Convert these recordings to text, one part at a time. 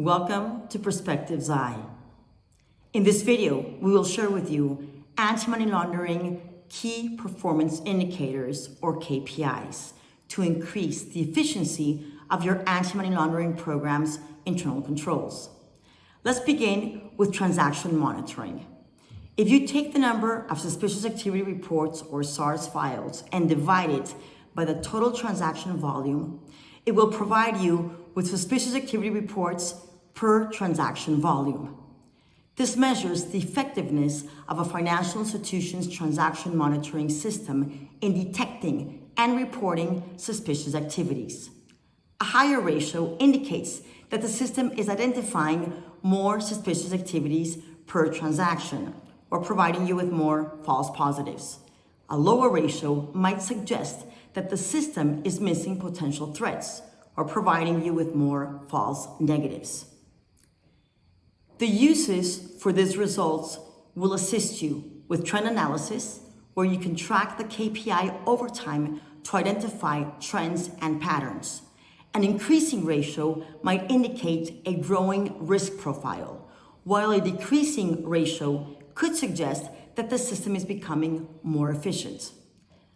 Welcome to Perspectives Eye. In this video, we will share with you anti-money laundering key performance indicators or KPIs to increase the efficiency of your anti-money laundering program's internal controls. Let's begin with transaction monitoring. If you take the number of suspicious activity reports or SARS files and divide it by the total transaction volume, it will provide you with suspicious activity reports per transaction volume. This measures the effectiveness of a financial institution's transaction monitoring system in detecting and reporting suspicious activities. A higher ratio indicates that the system is identifying more suspicious activities per transaction or providing you with more false positives. A lower ratio might suggest that the system is missing potential threats or providing you with more false negatives. The uses for these results will assist you with trend analysis, where you can track the KPI over time to identify trends and patterns. An increasing ratio might indicate a growing risk profile, while a decreasing ratio could suggest that the system is becoming more efficient.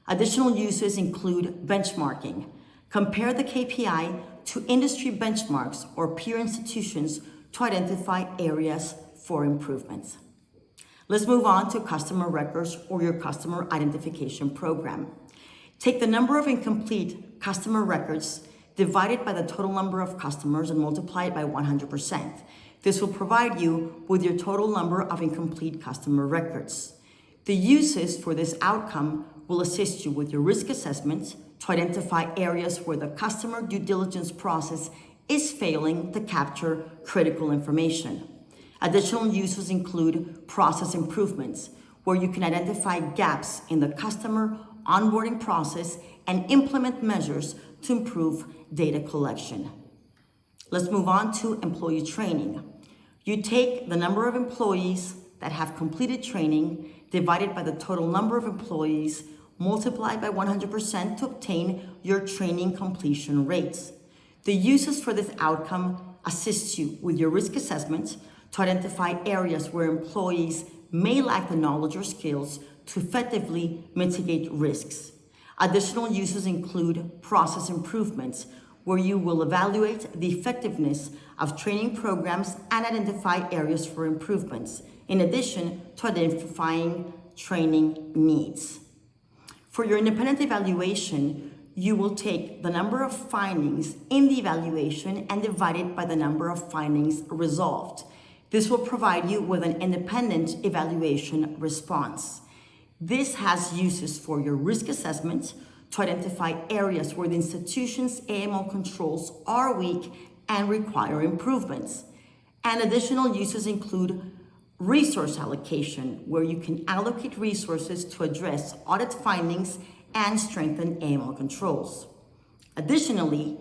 Additional uses include benchmarking. Compare the KPI to industry benchmarks or peer institutions to identify areas for improvements. Let's move on to customer records or your customer identification program. Take the number of incomplete customer records divided by the total number of customers and multiply it by 100%. This will provide you with your total number of incomplete customer records. The uses for this outcome will assist you with your risk assessment to identify areas where the customer due diligence process is failing to capture critical information. Additional uses include process improvements, where you can identify gaps in the customer onboarding process and implement measures to improve data collection. Let's move on to employee training. You take the number of employees that have completed training divided by the total number of employees multiplied by 100% to obtain your training completion rates. The uses for this outcome assist you with your risk assessment to identify areas where employees may lack the knowledge or skills to effectively mitigate risks. Additional uses include process improvements, where you will evaluate the effectiveness of training programs and identify areas for improvements, in addition to identifying training needs. For your independent evaluation, you will take the number of findings in the evaluation and divide it by the number of findings resolved. This will provide you with an independent evaluation response. This has uses for your risk assessment to identify areas where the institution's AML controls are weak and require improvements. And additional uses include resource allocation, where you can allocate resources to address audit findings and strengthen AML controls. Additionally,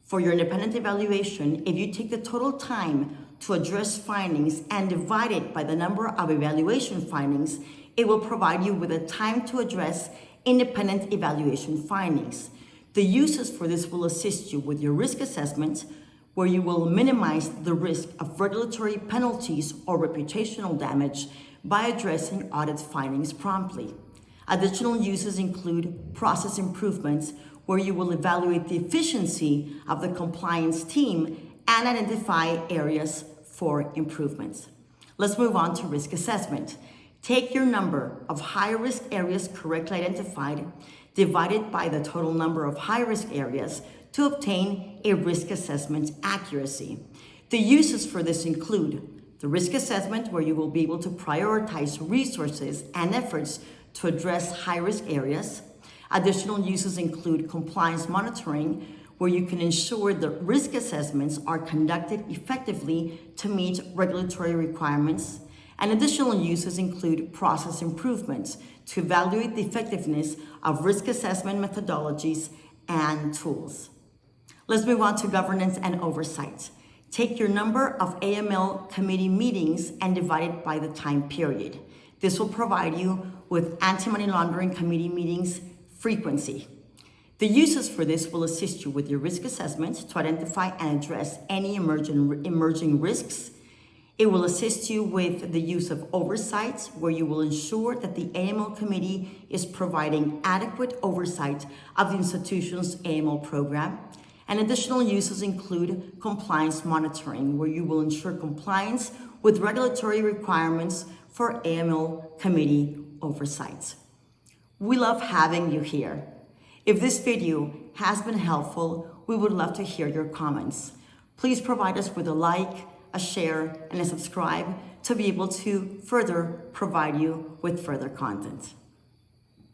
for your independent evaluation, if you take the total time to address findings and divide it by the number of evaluation findings, it will provide you with a time to address independent evaluation findings. The uses for this will assist you with your risk assessment, where you will minimize the risk of regulatory penalties or reputational damage by addressing audit findings promptly. Additional uses include process improvements, where you will evaluate the efficiency of the compliance team and identify areas for improvements. Let's move on to risk assessment. Take your number of high-risk areas correctly identified, divided by the total number of high-risk areas to obtain a risk assessment accuracy. The uses for this include the risk assessment, where you will be able to prioritize resources and efforts to address high-risk areas. Additional uses include compliance monitoring, where you can ensure that risk assessments are conducted effectively to meet regulatory requirements. And additional uses include process improvements to evaluate the effectiveness of risk assessment methodologies and tools. Let's move on to governance and oversight. Take your number of AML committee meetings and divide it by the time period. This will provide you with anti-money laundering committee meetings frequency. The uses for this will assist you with your risk assessment to identify and address any emerging risks. It will assist you with the use of oversight, where you will ensure that the AML committee is providing adequate oversight of the institution's AML program. And additional uses include compliance monitoring, where you will ensure compliance with regulatory requirements for AML committee oversight. We love having you here. If this video has been helpful, we would love to hear your comments. Please provide us with a like, a share, and a subscribe to be able to further provide you with further content.